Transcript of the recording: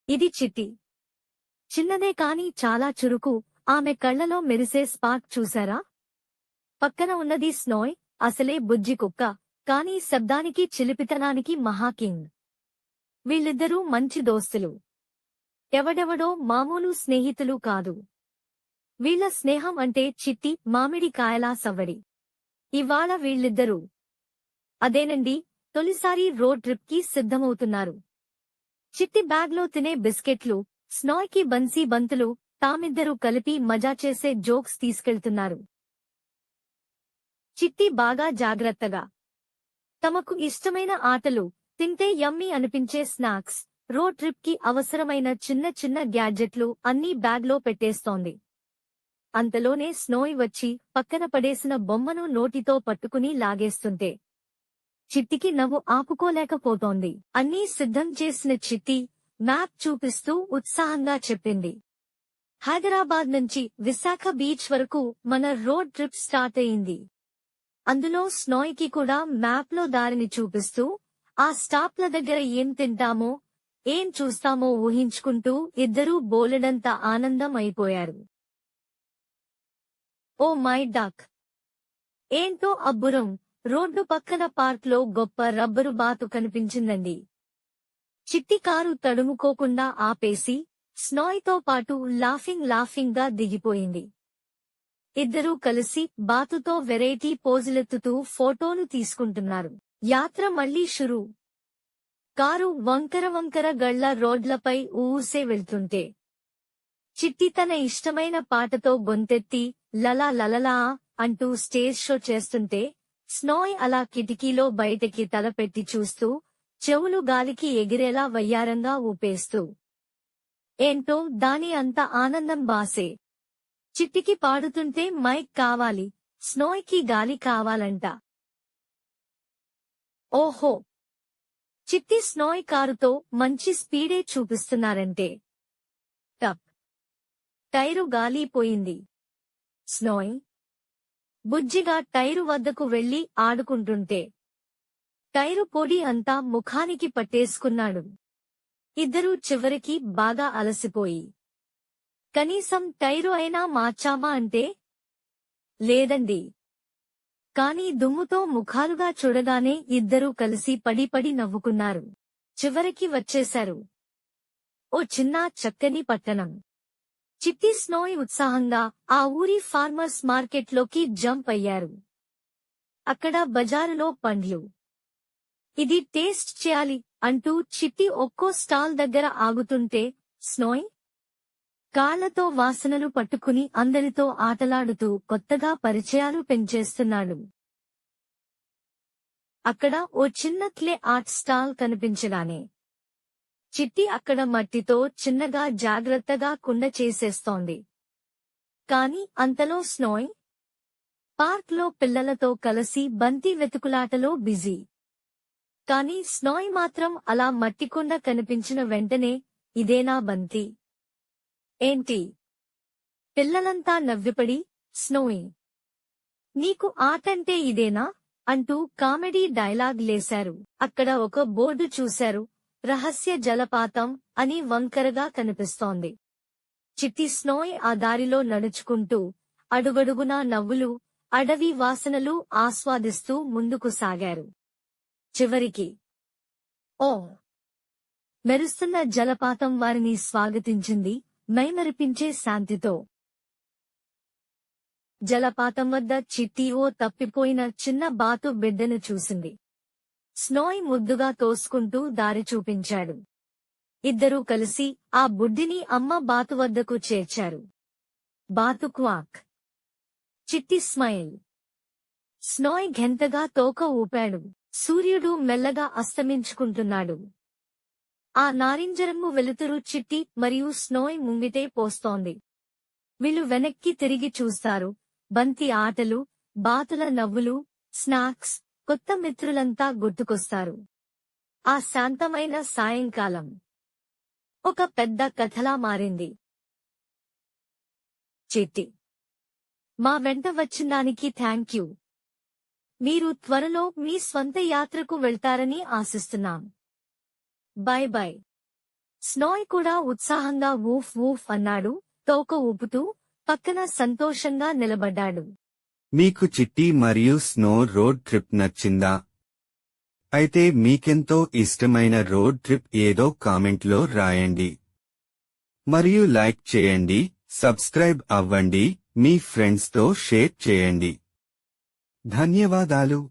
ఇది చిట్టి. చిన్నదే కాని చాలా చురుకు. ఆమె కళ్లలో మెరిసే స్పార్క్ చూశారా? పక్కన ఉన్నది స్నోయ్, అసలే బుజ్జి కుక్క, కానీ శబ్దానికి చిలిపితనానికి మహాకింగ్. వీళ్ళిద్దరూ మంచి దోస్తులు. ఎవడెవడో మామూలు స్నేహితులు కాదు. వీళ్ళ స్నేహం అంటే చిట్టి మామిడి కాయలా సవ్వడి. ఇవాళ వీళ్ళిద్దరూ అదేనండి, తొలిసారి రోడ్ ట్రిప్ కి సిద్ధమవుతున్నారు. చిట్టి బ్యాగ్లో తినే బిస్కెట్లు, స్నాయ్కి బన్సీ బంతులు, తామిద్దరూ కలిపి మజా చేసే జోక్స్ తీసుకెళ్తున్నారు. చిట్టి బాగా జాగ్రత్తగా తమకు ఇష్టమైన ఆటలు, తింటే యమ్మీ అనిపించే స్నాక్స్, రోడ్ ట్రిప్ కి అవసరమైన చిన్న చిన్న గ్యాడ్జెట్లు అన్నీ బ్యాగ్లో పెట్టేస్తోంది. అంతలోనే స్నోయ్ వచ్చి పక్కన పడేసిన బొమ్మను నోటితో పట్టుకుని లాగేస్తుంటే చిట్టికి నవ్వు ఆపుకోలేకపోతోంది. అన్నీ సిద్ధం చేసిన చిట్టి మ్యాప్ చూపిస్తూ ఉత్సాహంగా చెప్పింది. హైదరాబాద్ నుంచి విశాఖ బీచ్ వరకు మన రోడ్ ట్రిప్ స్టార్ట్ అయింది. అందులో స్నోయ్కి కూడా మ్యాప్లో దారిని చూపిస్తూ, ఆ స్టాప్ల దగ్గర ఏం తింటామో, ఏం చూస్తామో ఊహించుకుంటూ ఇద్దరూ బోలెడంత ఆనందం అయిపోయారు. ఓ మై డాక్! ఏంటో అబ్బురం! రోడ్డు పక్కన పార్క్లో గొప్ప రబ్బరు బాతు కనిపించిందండి. చిట్టి కారు తడుముకోకుండా ఆపేసి, స్నోయ్తో పాటు లాఫింగ్ గా దిగిపోయింది. ఇద్దరూ కలిసి బాతుతో వెరైటీ పోజులెత్తుతూ ఫోటోలు తీసుకుంటున్నారు. యాత్ర మళ్లీ షురూ. కారు వంకర గళ్ల రోడ్లపై ఊసే వెళ్తుంటే చిట్టి తన ఇష్టమైన పాటతో గొంతెత్తి లలా లలలా అంటూ స్టేజ్ షో చేస్తుంటే స్నోయ్ అలా కిటికీలో బయటకి తలపెట్టి చూస్తూ, చెవులు గాలికి ఎగిరేలా వయ్యారంగా ఊపేస్తూ. ఏంటో దాని అంత ఆనందం బాసే. చిట్టికి పాడుతుంటే మైక్ కావాలి, స్నోయ్కి గాలి కావాలంట. ఓహో! చిట్టి స్నోయ్ కారుతో మంచి స్పీడే చూపిస్తున్నారంటే టప్! టైరు గాలిపోయింది. స్నోయ్ బుజ్జిగా టైరు వద్దకు వెళ్లి ఆడుకుంటుంటే టైరు పొడి అంతా ముఖానికి పట్టేసుకున్నాడు. ఇద్దరూ చివరికి బాగా అలసిపోయి, కనీసం టైరు అయినా మార్చామా అంటే లేదండి. కానీ దుమ్ముతో ముఖాలుగా చూడగానే ఇద్దరూ కలిసి పడి నవ్వుకున్నారు. చివరికి వచ్చేశారు. ఓ చిన్న చక్కని పట్టణం. చిట్టి స్నోయ్ ఉత్సాహంగా ఆ ఊరి ఫార్మర్స్ మార్కెట్లోకి జంప్ అయ్యారు. అక్కడ బజారులో పండ్లు. ఇది టేస్ట్ చేయాలి అంటూ చిట్టి ఒక్కో స్టాల్ దగ్గర ఆగుతుంటే స్నోయ్ కాళ్లతో వాసనలు పట్టుకుని అందరితో ఆటలాడుతూ కొత్తగా పరిచయాలు పెంచేస్తున్నాడు. అక్కడ ఓ చిన్న క్లే ఆర్ట్ స్టాల్ కనిపించగానే చిట్టి అక్కడ మట్టితో చిన్నగా జాగ్రత్తగా కుండ చేసేస్తోంది. కాని అంతలో స్నోయ్ పార్క్లో పిల్లలతో కలిసి బంతి వెతుకులాటలో బిజీ. కాని స్నోయ్ మాత్రం అలా మట్టికుండ కనిపించిన వెంటనే ఇదేనా బంతి? ఏంటి? పిల్లలంతా నవ్విపడి, స్నోయ్ నీకు ఆటంటే ఇదేనా అంటూ కామెడీ డైలాగ్ లేశారు. అక్కడ ఒక బోర్డు చూశారు, రహస్య జలపాతం అని వంకరగా కనిపిస్తోంది. చిట్టి స్నోయ్ ఆ దారిలో నడుచుకుంటూ అడుగడుగునా నవ్వులు, అడవి వాసనలు ఆస్వాదిస్తూ ముందుకు సాగారు. చివరికి ఓ మెరుస్తున్న జలపాతం వారిని స్వాగతించింది మైమరిపించే శాంతితో. జలపాతం వద్ద చిట్టి ఓ తప్పిపోయిన చిన్న బాతు బిడ్డను చూసింది. స్నోయ్ ముద్దుగా తోసుకుంటూ దారి చూపించాడు. ఇద్దరూ కలిసి ఆ బుడ్డిని అమ్మ బాతు వద్దకు చేర్చారు. బాతు క్వాక్. చిట్టి స్మైల్. స్నోయ్ ఘెంతగా తోక ఊపాడు. సూర్యుడు మెల్లగా అస్తమించుకుంటున్నాడు. ఆ నారింజరంగు వెలుతురు చిట్టి మరియు స్నోయ్ ముంగిటే పోస్తోంది. వీళ్ళు వెనక్కి తిరిగి చూస్తారు. బంతి ఆటలు, బాతుల నవ్వులు, స్నాక్స్, కొత్త మిత్రులంతా గుర్తుకొస్తారు. ఆ శాంతమైన సాయంకాలం ఒక పెద్ద కథలా మారింది. చిట్టి మా వెంట వచ్చిందానికి థ్యాంక్యూ. మీరు త్వరలో మీ స్వంత యాత్రకు వెళ్తారని ఆశిస్తున్నాం. By by. స్నోయ్ కూడా ఉత్సాహంగా వూఫ్ వూఫ్ అన్నాడు, తోక ఊపుతూ పక్కన సంతోషంగా నిలబడ్డాడు. మీకు చిట్టి మరియు స్నో రోడ్ ట్రిప్ నచ్చిందా? అయితే మీకెంతో ఇష్టమైన రోడ్ ట్రిప్ ఏదో కామెంట్లో రాయండి. మరియు లైక్ చేయండి, సబ్స్క్రైబ్ అవ్వండి, మీ ఫ్రెండ్స్తో షేర్ చేయండి. ధన్యవాదాలు.